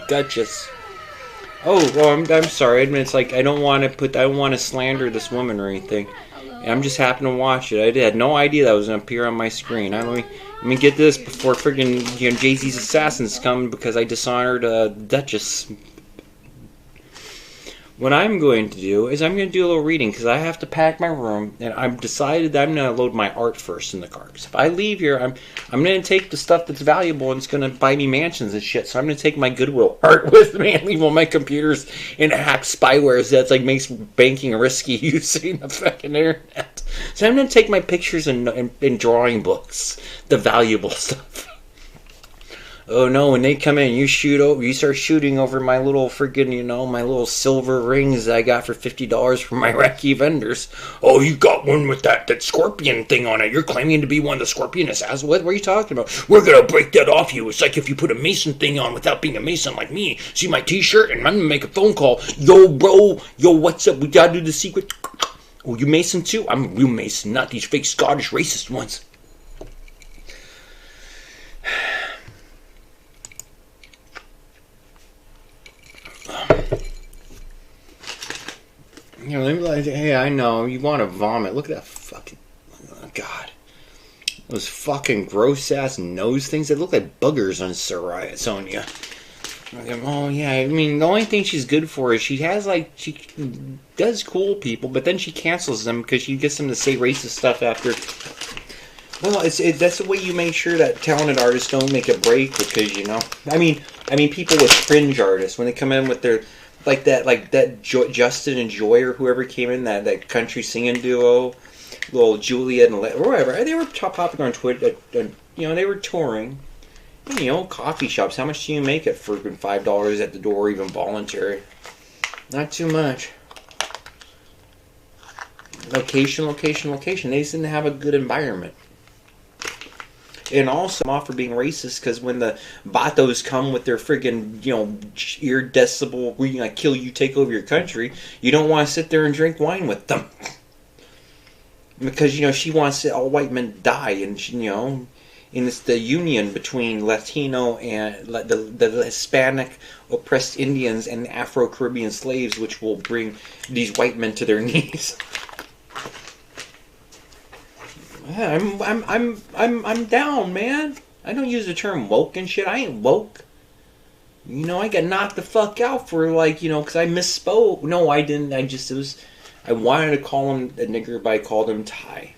Duchess. Oh, well, I'm sorry. I mean, it's like I don't want to slander this woman or anything. I'm just happened to watch it. I had no idea that was gonna appear on my screen. Let me get this before friggin' Jay-Z's assassins come because I dishonored Duchess. What I'm going to do is I'm going to do a little reading because I have to pack my room, and I've decided that I'm going to load my art first in the car. Because if I leave here, I'm going to take the stuff that's valuable and it's going to buy me mansions and shit. So I'm going to take my Goodwill art with me and leave all my computers and hack spyware that's like makes banking risky using the fucking internet. So I'm going to take my pictures and drawing books, the valuable stuff. Oh no, when they come in, you start shooting over my little friggin', my little silver rings that I got for $50 from my Iraqi vendors. Oh, you got one with that scorpion thing on it. You're claiming to be one of the scorpion assassins. What are you talking about? We're gonna break that off you. It's like if you put a Mason thing on without being a Mason like me. See my t-shirt and I'm gonna make a phone call. Yo, bro. Yo, what's up? We gotta do the secret. Oh, you Mason too? I'm a real Mason, not these fake Scottish racist ones. Hey, I know, you want to vomit. Look at that fucking... Oh, God. Those fucking gross-ass nose things that look like boogers on Sonia. Oh, yeah, I mean, the only thing she's good for is she does cool people, but then she cancels them because she gets them to say racist stuff after... Well, that's the way you make sure that talented artists don't make a break because, I mean, people with fringe artists, when they come in with their... Like that Justin and Joy or whoever came in, that country singing duo, little Juliet and whatever. They were top popular on Twitter. They were touring. And, coffee shops. How much do you make it for $5 at the door, even voluntary? Not too much. Location. They just didn't have a good environment. And also, I'm off for being racist because when the Batos come with their friggin', ear decibel, we're gonna kill you, take over your country, you don't want to sit there and drink wine with them. Because, she wants all white men die, and, and it's the union between Latino and the Hispanic oppressed Indians and Afro-Caribbean slaves which will bring these white men to their knees. Yeah, I'm down, man. I don't use the term woke and shit. I ain't woke. I got knocked the fuck out for because I misspoke. No, I didn't. I wanted to call him a nigger, but I called him Ty.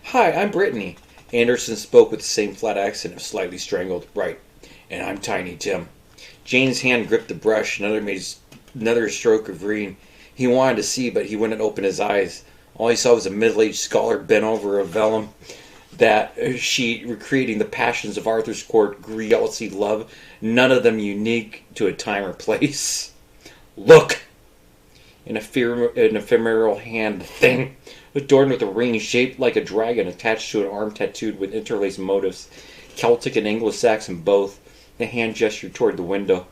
Hi, I'm Brittany. Anderson spoke with the same flat accent of slightly strangled. Right. And I'm Tiny Tim. Jane's hand gripped the brush. Another stroke of green. He wanted to see, but he wouldn't open his eyes. All he saw was a middle-aged scholar bent over a vellum sheet recreating the passions of Arthur's court, jealousy, love, none of them unique to a time or place. Look! An ephemeral hand thing, adorned with a ring shaped like a dragon attached to an arm tattooed with interlaced motifs, Celtic and Anglo-Saxon both. The hand gestured toward the window.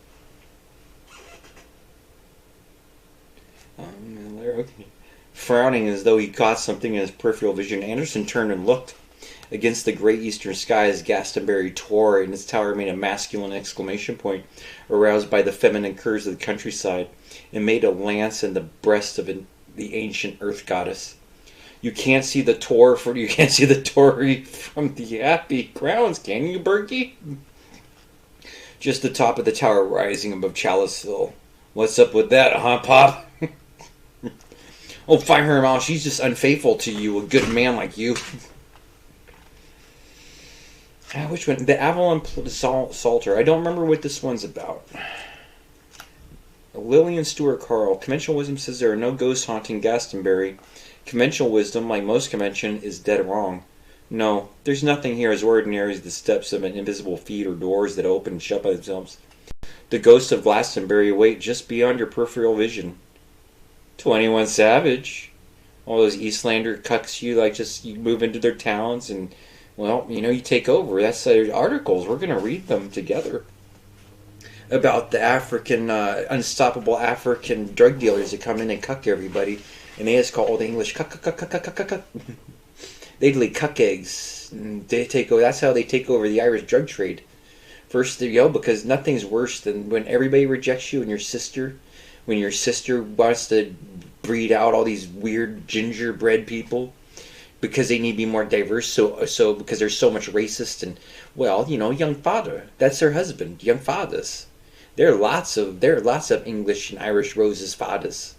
Frowning as though he caught something in his peripheral vision, Anderson turned and looked. Against the grey eastern sky as Glastonbury tore and its tower made a masculine exclamation point, aroused by the feminine curves of the countryside, and made a lance in the breast of the ancient earth goddess. You can't see the Tory from the happy grounds, can you, Berkey? Just the top of the tower rising above Chalice Hill. What's up with that, huh, Pop? Oh, fire her out. She's just unfaithful to you, a good man like you. Which one? The Avalon Psalter. I don't remember what this one's about. Lillian Stewart Carl. Conventional wisdom says there are no ghosts haunting Glastonbury. Conventional wisdom, like most convention, is dead wrong. No, there's nothing here as ordinary as the steps of an invisible feet or doors that open and shut by themselves. The ghosts of Glastonbury wait just beyond your peripheral vision. 21 Savage. All those Eastlander cucks you move into their towns and, you take over. That's articles. We're going to read them together. About the unstoppable African drug dealers that come in and cuck everybody. And they just call all the English cuck. They lay cuck eggs. They take over. That's how they take over the Irish drug trade. First, because nothing's worse than when everybody rejects you and when your sister wants to breed out all these weird gingerbread people because they need to be more diverse. So because there's so much racist and young father. That's their husband, young fathers. There are lots of English and Irish roses fathers.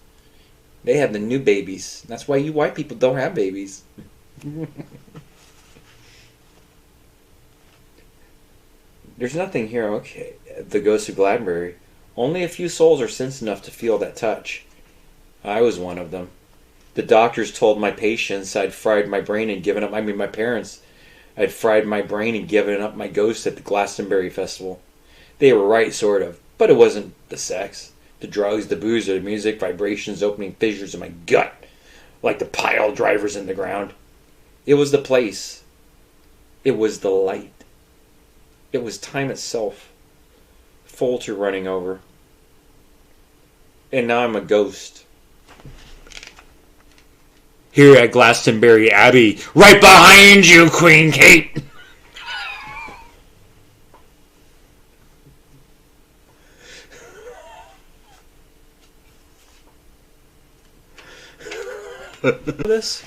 They have the new babies. That's why you white people don't have babies. There's nothing here. Okay, the Ghost of Gladbury. Only a few souls are sense enough to feel that touch. I was one of them. The doctors told my patients I'd fried my brain and given up. I mean, my parents. I'd fried my brain and given up my ghost at the Glastonbury Festival. They were right, sort of, but it wasn't the sex, the drugs, the booze, or the music, vibrations opening fissures in my gut, like the pile drivers in the ground. It was the place. It was the light. It was time itself, full to running over. And now I'm a ghost. Here at Glastonbury Abbey, right behind you, Queen Kate! This.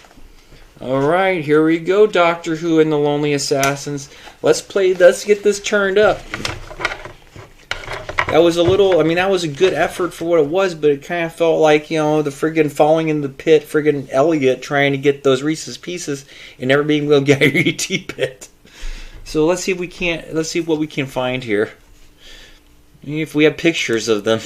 Alright, here we go, Doctor Who and the Lonely Assassins. Let's get this turned up. That was that was a good effort for what it was, but it kind of felt like, the friggin' falling in the pit, friggin' Elliot trying to get those Reese's Pieces and never being able to get your E.T. pit. So let's see what we can find here. If we have pictures of them.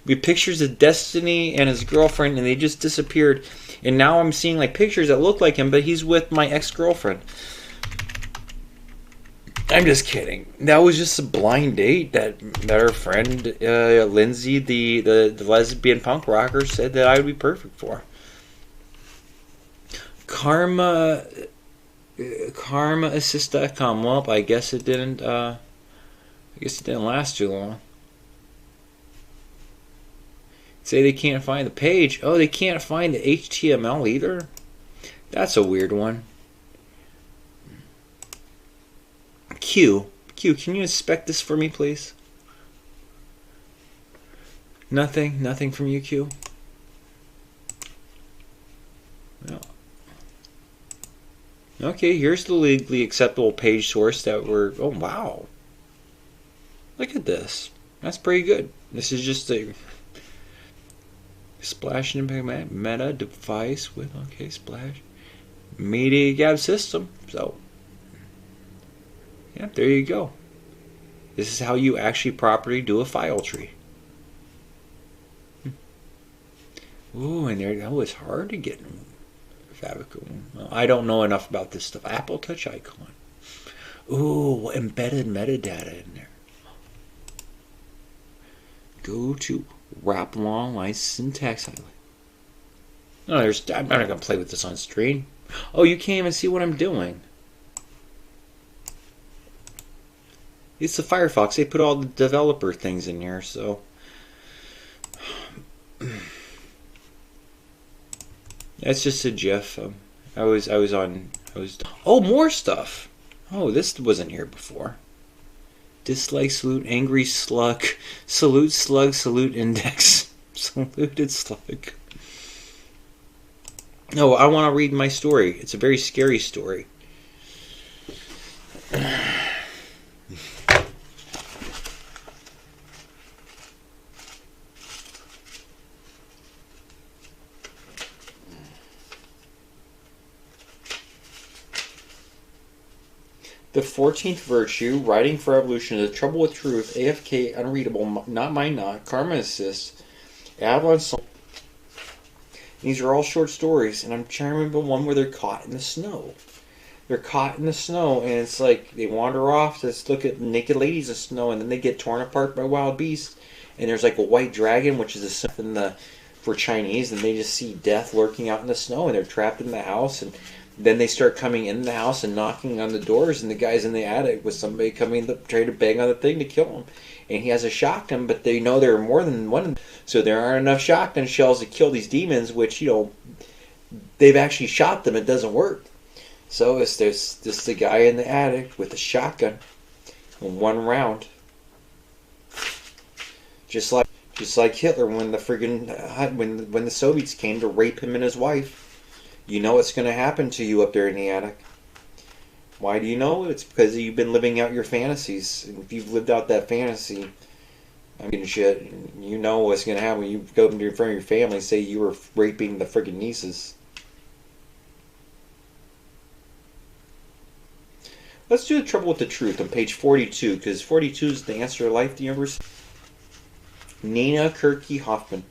We have pictures of Destiny and his girlfriend, and they just disappeared. And now I'm seeing pictures that look like him, but he's with my ex-girlfriend. I'm just kidding. That was just a blind date that our friend Lindsay, the lesbian punk rocker, said that I would be perfect for. KarmaAssist.com. Well, I guess it didn't. Last too long. Say they can't find the page. Oh, they can't find the HTML either? That's a weird one. Q, can you inspect this for me, please? Nothing from you, Q? No. Okay, here's the legally acceptable page source that we're... Oh, wow. Look at this. That's pretty good. This is just a... Splash and impact meta device with splash media gap system. So yeah, there you go. This is how you actually properly do a file tree. Ooh, and that was hard to get in Favicon. Well, I don't know enough about this stuff. Apple Touch icon. Ooh, embedded metadata in there. Go to wrap long line syntax highlight. No, I'm not going to play with this on screen. Oh, you can't even see what I'm doing. It's the Firefox. They put all the developer things in here, so... That's just a GIF. Oh, more stuff! Oh, this wasn't here before. Dislike, salute, angry slug, salute, slug, salute, index, saluted slug. No, I want to read my story. It's a very scary story. The 14th virtue, writing for evolution, the trouble with truth, AFK, unreadable, not mine not, Karma Assist, Avalon Soul. These are all short stories, and I'm trying to remember one where they're caught in the snow. They're caught in the snow, and it's like they wander off to look at naked ladies in snow, and then they get torn apart by wild beasts. And there's like a white dragon, which is a symbol for Chinese, and they just see death lurking out in the snow, and they're trapped in the house, and then they start coming in the house and knocking on the doors, and the guy's in the attic with somebody coming to try to bang on the thing to kill him. And he has a shotgun, but they know there are more than one. So there aren't enough shotgun shells to kill these demons, which, they've actually shot them. It doesn't work. So there's the guy in the attic with a shotgun. And one round Just like Hitler when the friggin' when the Soviets came to rape him and his wife. You know what's gonna happen to you up there in the attic. Why do you know? It's because you've been living out your fantasies. And if you've lived out that fantasy, I mean shit, you know what's gonna happen when you go in front of your family and say you were raping the friggin' nieces. Let's do the trouble with the truth on page 42, because 42 is the answer to life. Do you ever see? Nina Kirky Hoffman.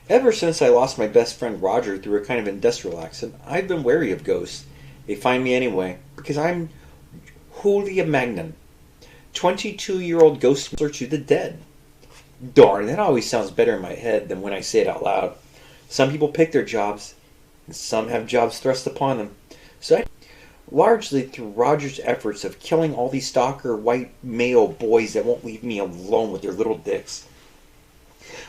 Ever since I lost my best friend Roger through a kind of industrial accident, I've been wary of ghosts. They find me anyway, because I'm Julia Magnan, 22-year-old ghost searcher to the dead. Darn, that always sounds better in my head than when I say it out loud. Some people pick their jobs, and some have jobs thrust upon them. Largely through Roger's efforts of killing all these stalker white male boys that won't leave me alone with their little dicks.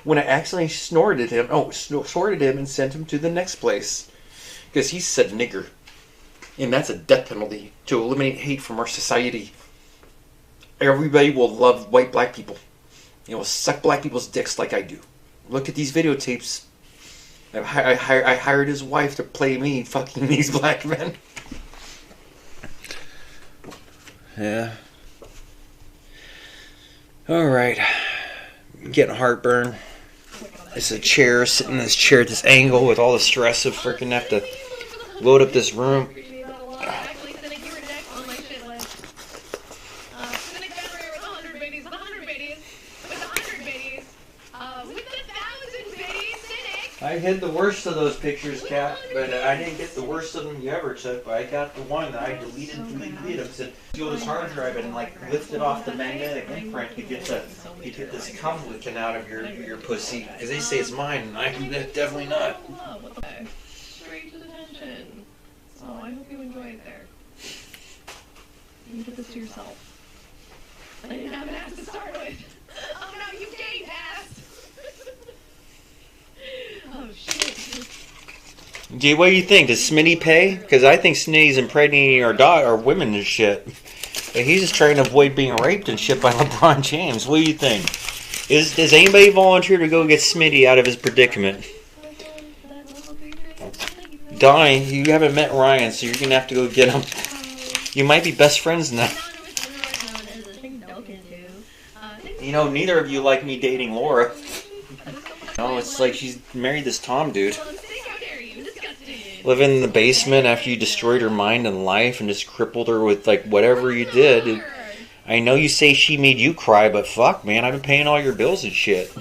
When I accidentally snorted him and sent him to the next place. Because he said nigger. And that's a death penalty to eliminate hate from our society. Everybody will love white black people. You know, suck black people's dicks like I do. Look at these videotapes. I hired his wife to play me fucking these black men. Yeah. Alright. Getting heartburn. It's a chair, sitting in this chair at this angle with all the stress of freaking have to load up this room. I hid the worst of those pictures, Kat, but I didn't get the worst of them you ever took. But I got the one that I deleted them. Said, steal this hard drive and like lift it off the magnetic imprint. You get this cum leaking out of your pussy. Because they say it's mine, and I'm definitely not. Straight to the tension. So I hope you enjoy it there. You did this to yourself. I didn't have an ass to start with. Oh no, you gained ass. Oh shit. Gee, what do you think? Does Smitty pay? Because I think Smitty's impregnating our women and shit. But he's just trying to avoid being raped and shit by LeBron James. What do you think? Does anybody volunteer to go get Smitty out of his predicament? Donnie, you haven't met Ryan, so you're going to have to go get him. You might be best friends now. You know, neither of you like me dating Laura. No, it's like she's married this Tom dude. Living in the basement after you destroyed her mind and life and just crippled her with, like, whatever you did. I know you say she made you cry, but fuck, man, I've been paying all your bills and shit.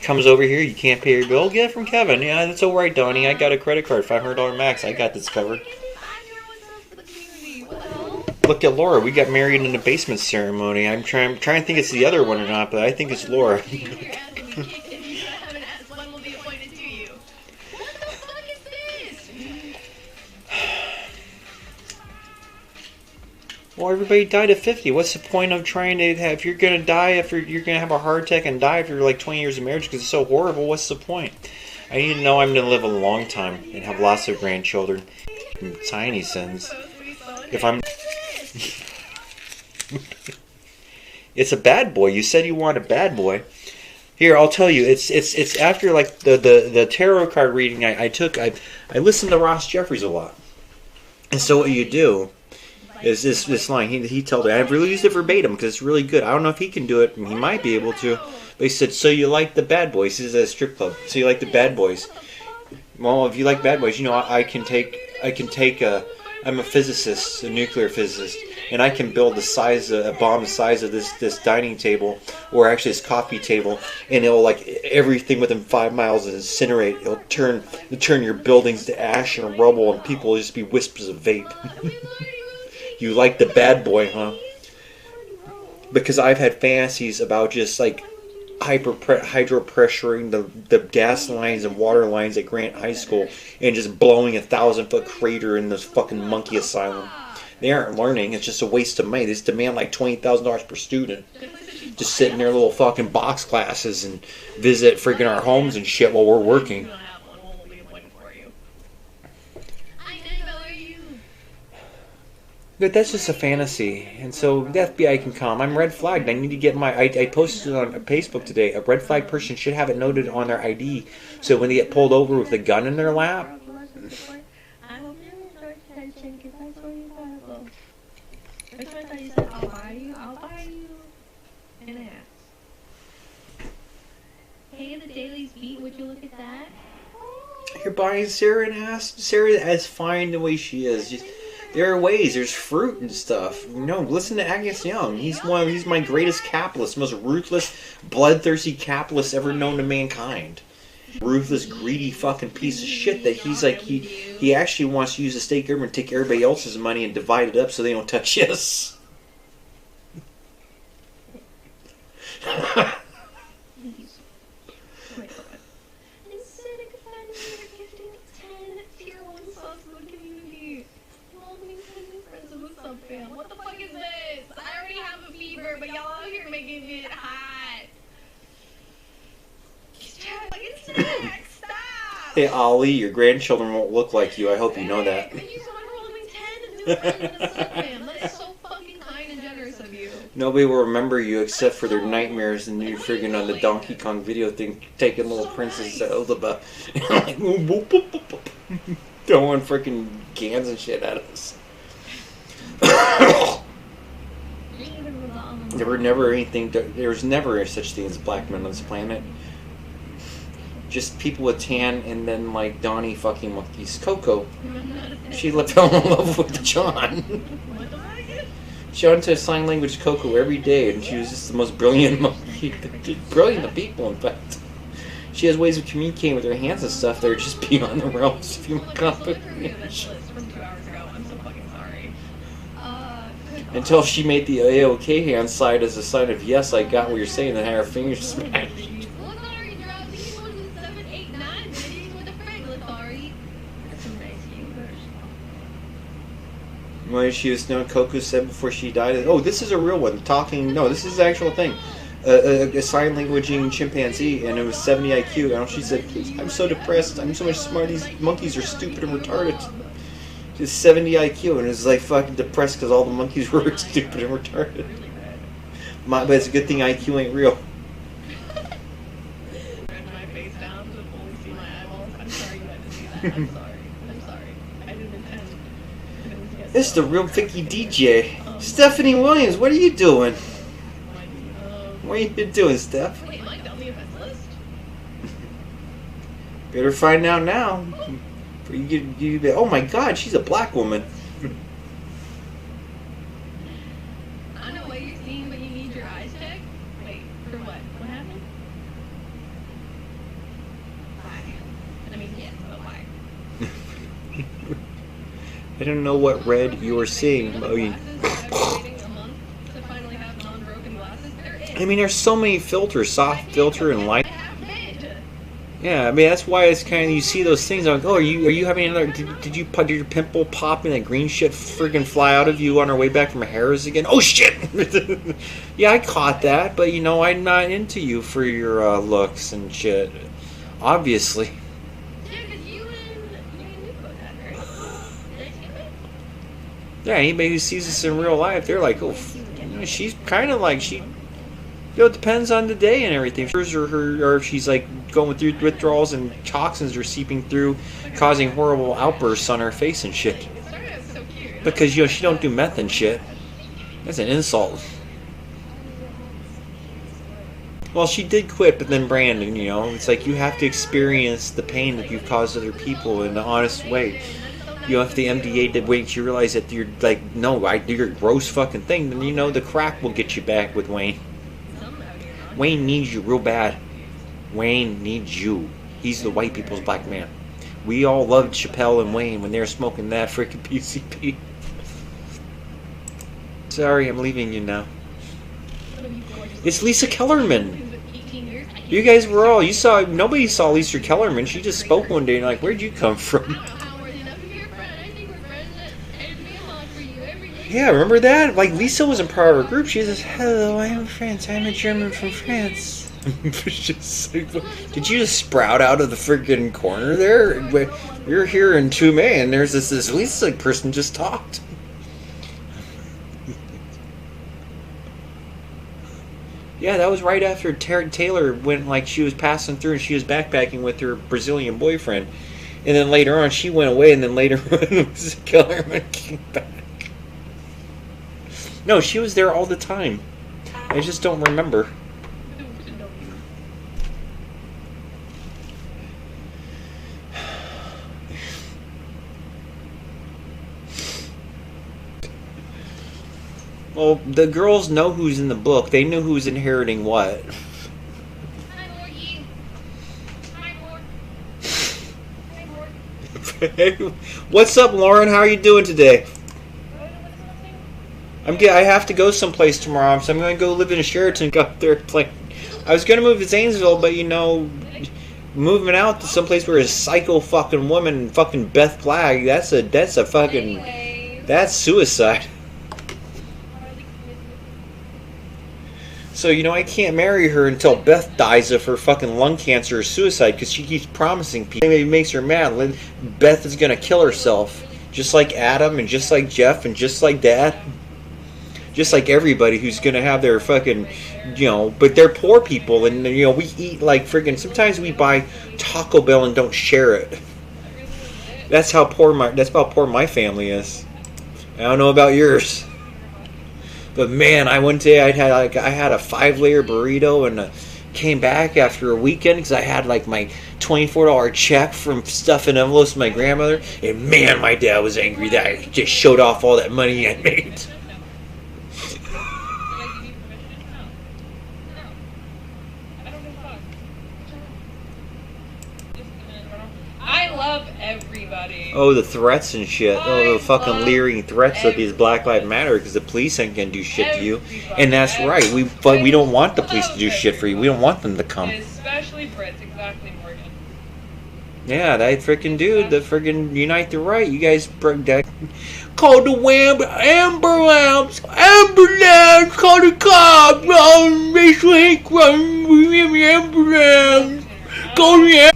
Comes over here, you can't pay your bill? Get it from Kevin. Yeah, that's alright, Donnie. I got a credit card, $500 max. I got this covered. Look at Laura. We got married in a basement ceremony. I'm trying to think it's the other one or not, but I think it's Laura. Well, everybody died at 50. What's the point of trying to have... If you're going to die, if you're going to have a heart attack and die after like 20 years of marriage because it's so horrible, what's the point? I need to know I'm going to live a long time and have lots of grandchildren. Tiny sins. If I'm... It's a bad boy. You said you want a bad boy. Here, I'll tell you. It's after like the tarot card reading I took. I listened to Ross Jeffries a lot. And so what you do... is this line. He told me. I've really used it verbatim because it's really good. I don't know if he can do it, and he might be able to. But he said, so you like the bad boys. This is at a strip club. So you like the bad boys. Well, if you like bad boys, you know, I'm a physicist, a nuclear physicist, and I can build a bomb the size of this dining table, or actually this coffee table, and it'll, like, everything within 5 miles will incinerate. It'll turn your buildings to ash and rubble, and people will just be wisps of vape. You like the bad boy, huh? Because I've had fantasies about just like hydropressuring the gas lines and water lines at Grant High School and just blowing a 1,000-foot crater in this fucking monkey asylum. They aren't learning. It's just a waste of money. They just demand like $20,000 per student. Just sit in their little fucking box classes and visit freaking our homes and shit while we're working. But that's just a fantasy, and so the FBI can come. I'm red flagged. I need to get my. I posted it on Facebook today. A red flag person should have it noted on their ID, so when they get pulled over with a gun in their lap. I hope you enjoy attention because I saw you valuable. That's why I thought you said, I'll buy you an ass. Hey, the Daily's Beat, would you look at that? You're buying Sarah an ass. Sarah is fine the way she is. Just, there are ways. There's fruit and stuff. No, listen to Angus Young. He's my greatest capitalist, most ruthless, bloodthirsty capitalist ever known to mankind. Ruthless, greedy fucking piece of shit that he's like he actually wants to use the state government to take everybody else's money and divide it up so they don't touch his. What the fuck is this? I already have a fever, but y'all out here making it hot. It's snack, stop! Hey Ollie, your grandchildren won't look like you. I hope you know that. Thank you so much for holding 10 and doing the sub, fam. That is so fucking kind and generous of you. Nobody will remember you except for their nightmares and you friggin' on the Donkey Kong video thing, taking little Princess Zelda, like, throwing freaking cans and shit at us. There was never such thing as black men on this planet. Just people with tan, and then like Donnie fucking monkeys. Coco, she fell in love with John. John to sign language Coco every day, and she was just the most brilliant monkey, brilliant of people. In fact, she has ways of communicating with her hands and stuff that are just beyond the realms of human comprehension. Until she made the A-OK hand side as a sign of yes, I got what you're saying, and had her fingers smashed. Well, she was known, Coco said before she died, oh, this is a real one. No, this is the actual thing. A sign languaging chimpanzee, and it was 70 IQ. And she said, I'm so depressed, I'm so much smarter, these monkeys are stupid and retarded. Just 70 IQ, and it was like fucking depressed because all the monkeys were stupid and retarded. But it's a good thing IQ ain't real. My face down to fully see my eyeballs. I'm sorry you had to see that. I'm sorry. I didn't intend. This is the real Vicky DJ. Stephanie Williams, what are you doing? What are you doing, Steph? Wait, Mike down the events list? Better find out now. Oh my god, she's a black woman. I know what you're seeing, but you need your eyes checked? Wait, for what? What happened? Why? I mean, yes, but why? I don't know what red you are seeing. I mean, there's so many filters, soft filter and light. Yeah, I mean that's why it's kind of you see those things. I'm like, oh, are you having another? Did your pimple pop and that green shit friggin' fly out of you on our way back from Harris again? Oh shit! Yeah, I caught that, but you know I'm not into you for your looks and shit. Obviously. Yeah, anybody who sees this in real life, they're like, oh, you know, she's kind of like she. You know, it depends on the day and everything. Or if she's like going through withdrawals and toxins are seeping through, causing horrible outbursts on her face and shit. Because, you know, she don't do meth and shit. That's an insult. Well, she did quit, but then Brandon, you know, it's like you have to experience the pain that you've caused other people in an honest way. You know, if the MDA did wait, you realize that you're like, no, I do your gross fucking thing, then you know the crack will get you back with Wayne. Wayne needs you real bad. Wayne needs you. He's the white people's black man. We all loved Chappelle and Wayne when they were smoking that freaking PCP. Sorry, I'm leaving you now. It's Lisa Kellerman. You guys were all, nobody saw Lisa Kellerman. She just spoke one day and like, where'd you come from? Yeah, remember that? Like, Lisa wasn't part of her group. She says, hello, I'm France. I'm a German from France. Did you just sprout out of the freaking corner there? You're here in Tume, and there's this Lisa person just talked. Yeah, that was right after Taylor went, like, she was passing through and she was backpacking with her Brazilian boyfriend. And then later on, she went away, and then later on, Kellerman came back. No, she was there all the time. I just don't remember. Well, the girls know who's in the book. They knew who's inheriting what. Hi, Morgie. Hi, Morg. What's up, Lauren? How are you doing today? I have to go someplace tomorrow, so I'm going to go live in Sheraton. Go up there play. I was going to move to Zanesville, but moving out to someplace where a psycho fucking woman, fucking Beth Flagg, that's a fucking, Anyways. that's suicide. So, I can't marry her until Beth dies of her fucking lung cancer or suicide because she keeps promising people. It makes her mad. Beth is going to kill herself. Just like Adam and just like Jeff and just like Dad. Just like everybody who's going to have their fucking, but they're poor people. And, we eat like friggin', sometimes we buy Taco Bell and don't share it. That's how poor my family is. I don't know about yours. But man, one day I had a 5-layer burrito and came back after a weekend because I had like my $24 check from stuffing envelopes with my grandmother, and man, my dad was angry that I just showed off all that money I made. I love everybody. Oh, the threats and shit. Oh, the fucking leering threats of these Black Lives Matter because the police ain't gonna do shit to you. And that's right. We don't want the police to do shit for you. We don't want them to come. Especially Brits, exactly, Morgan. Yeah, that freaking dude, the freaking Unite the Right. You guys broke that. Call the ambulance, call the cops, racial hate crime, ambulance, call the ambulance.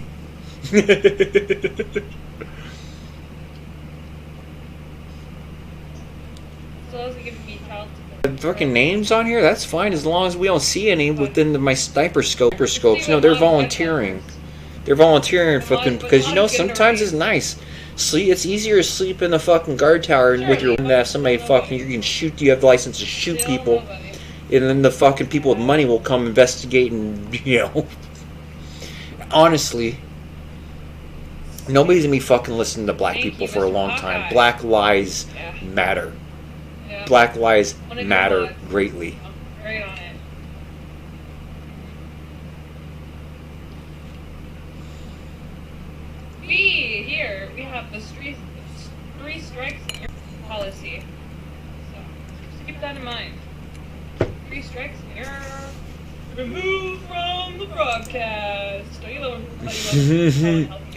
Fucking names on here? That's fine as long as we don't see any within my sniper scopes. No, they're volunteering. They're volunteering fucking because sometimes it's nice. It's easier to sleep in the fucking guard tower with your somebody fucking you can shoot. You have the license to shoot people, and then the fucking people with money will come investigate and honestly. Nobody's gonna be fucking listening to black people for a long time. Black lives matter. Black lives matter greatly. Right on it. Here we have the three strikes policy. So just keep that in mind. 3 strikes and you're removed from the broadcast.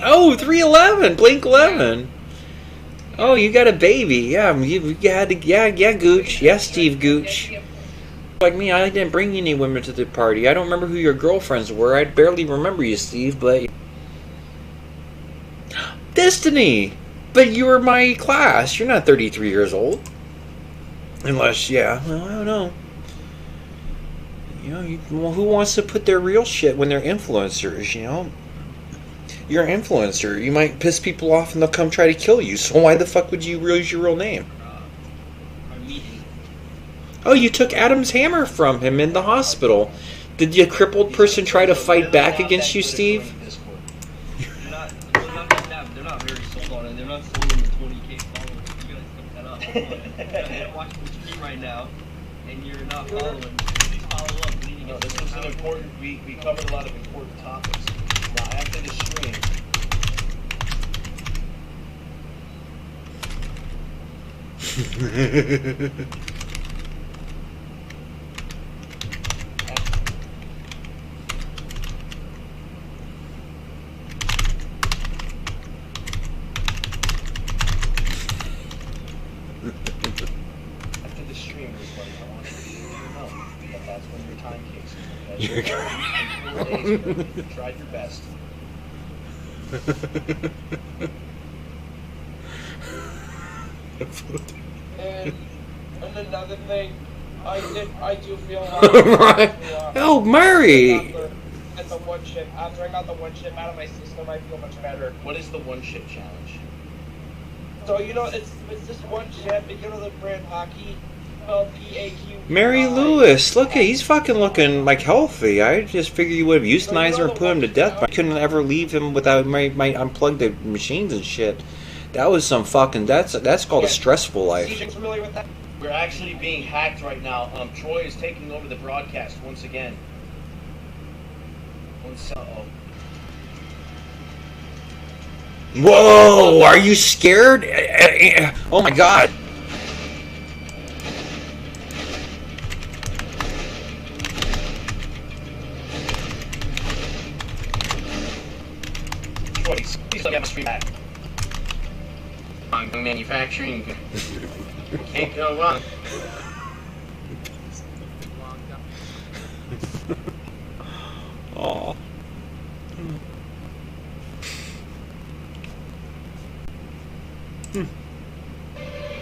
Oh, 311, Blink 11. Oh, you got a baby. Yeah, you had to. Yeah, Gooch. Yeah, Steve Gooch. Like me, I didn't bring any women to the party. I don't remember who your girlfriends were. I barely remember you, Steve, but. Destiny! But you were my class. You're not 33 years old. Unless, well, I don't know. Who wants to put their real shit when they're influencers, You're an influencer. You might piss people off and they'll come try to kill you. So why the fuck would you use your real name? Oh, you took Adam's hammer from him in the hospital. Did the crippled person try to fight back against you, Steve? They're not very sold on it. They're not sold on the 20K followers. You guys look that up. You're watching the stream right now, and you're not following. Please follow up. No, this was an important. We covered a lot of important topics. Now after the stream. After the stream, everybody, I want you to know that that's when your time kicks in. You tried your best. And another thing, I do feel Right. Oh, Mary! At the one chip, after I got the one chip out of my system, I feel much better. What is the one chip challenge? So it's just one chip, and the brand hockey, PAQ. Mary Lewis, look, he's fucking looking like healthy. I just figured you would have euthanized him or put him to death, but I couldn't ever leave him without my unplug the machines and shit. That was some fucking, that's called a stressful life. CJ's familiar with that? We're actually being hacked right now. Troy is taking over the broadcast once again. Uh-oh. Whoa, are you scared? Oh my god. Troy, please let me have a stream back. Manufacturing. Can't go wrong. Aw.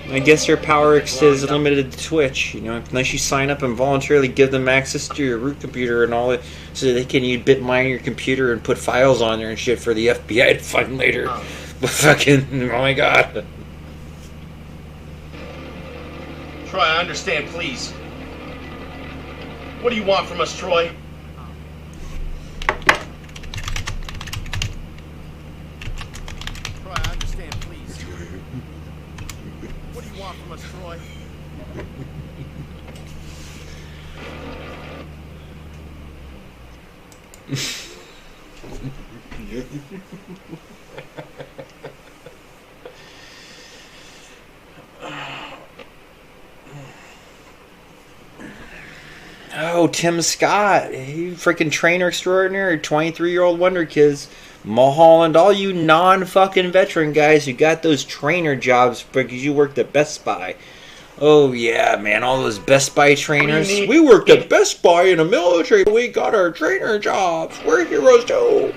I guess your power is limited to Twitch, unless you sign up and voluntarily give them access to your root computer and all that, so they can bitmine your computer and put files on there and shit for the FBI to find later. But fucking, oh my god. Troy, I understand, please. What do you want from us, Troy? Troy, I understand, please. What do you want from us, Troy? Oh, Tim Scott, you freaking trainer extraordinary, 23-year-old wonder kids, Mulholland, all you non-fucking veteran guys who got those trainer jobs because you worked at Best Buy. Oh yeah, man, all those Best Buy trainers. We worked at Best Buy in the military. We got our trainer jobs. We're heroes too.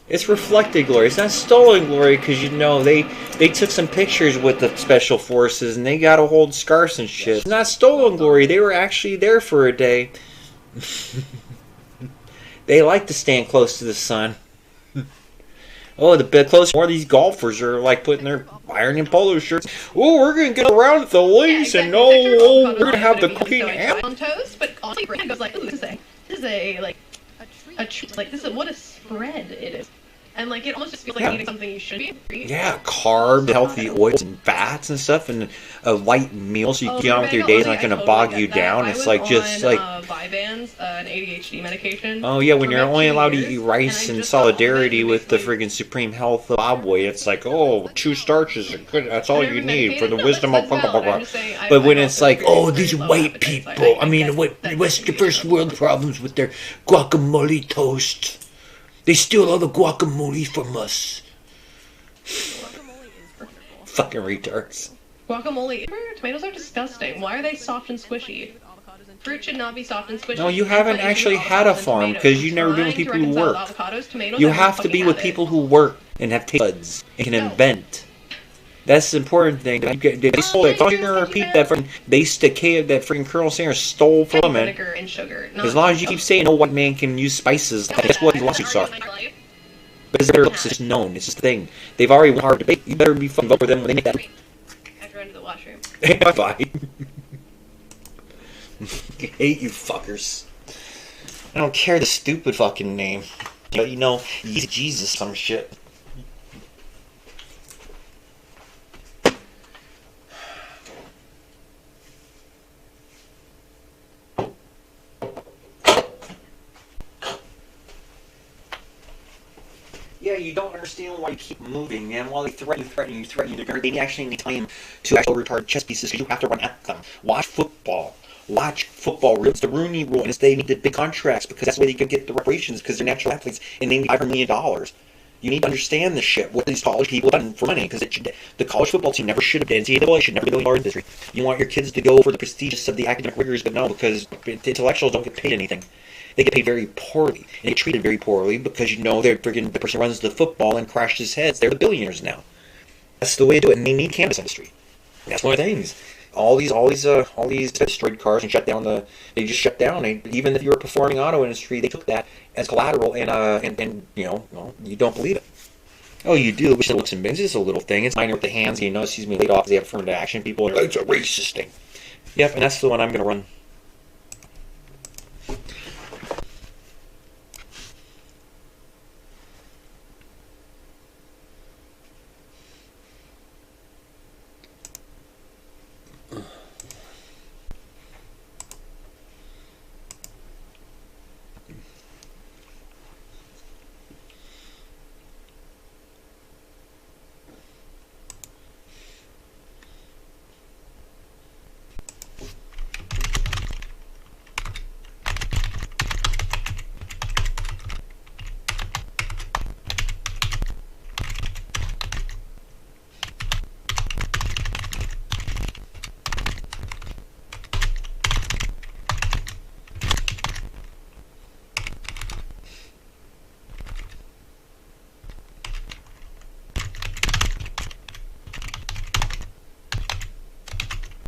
It's reflected glory. It's not stolen glory because they took some pictures with the special forces and they got to hold scarves and shit. It's not stolen glory. They were actually there for a day. They like to stand close to the sun. Oh, the bit close. More of these golfers are like putting their iron in polo shirts. Oh, we're gonna get around at the links and we're gonna have the clean on toast. But honestly, Brandon goes like, "Ooh, this is a treat. Like this is what a spread it is." And like it almost just feels like eating something you should be. Yeah, carbs, healthy oils and fats and stuff, and a light meal so you can get on with your days. Not gonna bog you down. It's like just like Vyvanse, an ADHD medication. Oh yeah, when you're only allowed to eat rice in solidarity with the friggin' Supreme Health Zimbabwe, it's like, oh, 2 starches are good. That's all you need for the wisdom of. But when it's like, oh, these white people, I mean, Western first world problems with their guacamole toast. They steal all the guacamole from us. Guacamole is wonderful. Fucking retards. Guacamole. Tomatoes are disgusting. Why are they soft and squishy? Fruit should not be soft and squishy. No, you haven't actually had a farm because you've never been with people who work. You have to be with people who work and have taste buds and can invent. That's the important thing. They stole it. I'm gonna repeat that. They that freaking Colonel Sanders stole from it. And sugar. As long as you keep saying no white man can use spices, that's what these lawsuits are. Because their looks is known. It's just a thing. They've already won hard debate. You better be fucking vote for them when they make that. I have to run to the washroom. Bye. I hate you fuckers. I don't care the stupid fucking name. But he's Jesus some shit. Yeah, you don't understand why you keep moving, man. While they threaten you, they actually need time to actually retard chess pieces because you have to run at them. Watch football. It's the Rooney Rule, and they need the big contracts because that's the way they can get the reparations because they're natural athletes and they need $500 million. You need to understand this shit. What these college people have done for money because the college football team never should have been. NCAA should never be $1 billion in history. You want your kids to go for the prestigious of the academic rigors, but no, because the intellectuals don't get paid anything. They get paid very poorly. And they get treated very poorly because they're friggin' the person who runs the football and crashes heads. They're the billionaires now. That's the way to do it. And they need cannabis industry. And that's one of the things. all these destroyed cars and shut down they just shut down. And even if you're a performing auto industry, they took that as collateral and well, you don't believe it. Oh, you do, which looks and bends. It's a little thing. It's minor with the hands, excuse me, laid off because they have affirmative action people. It's a racist thing. Yep, and that's the one I'm going to run.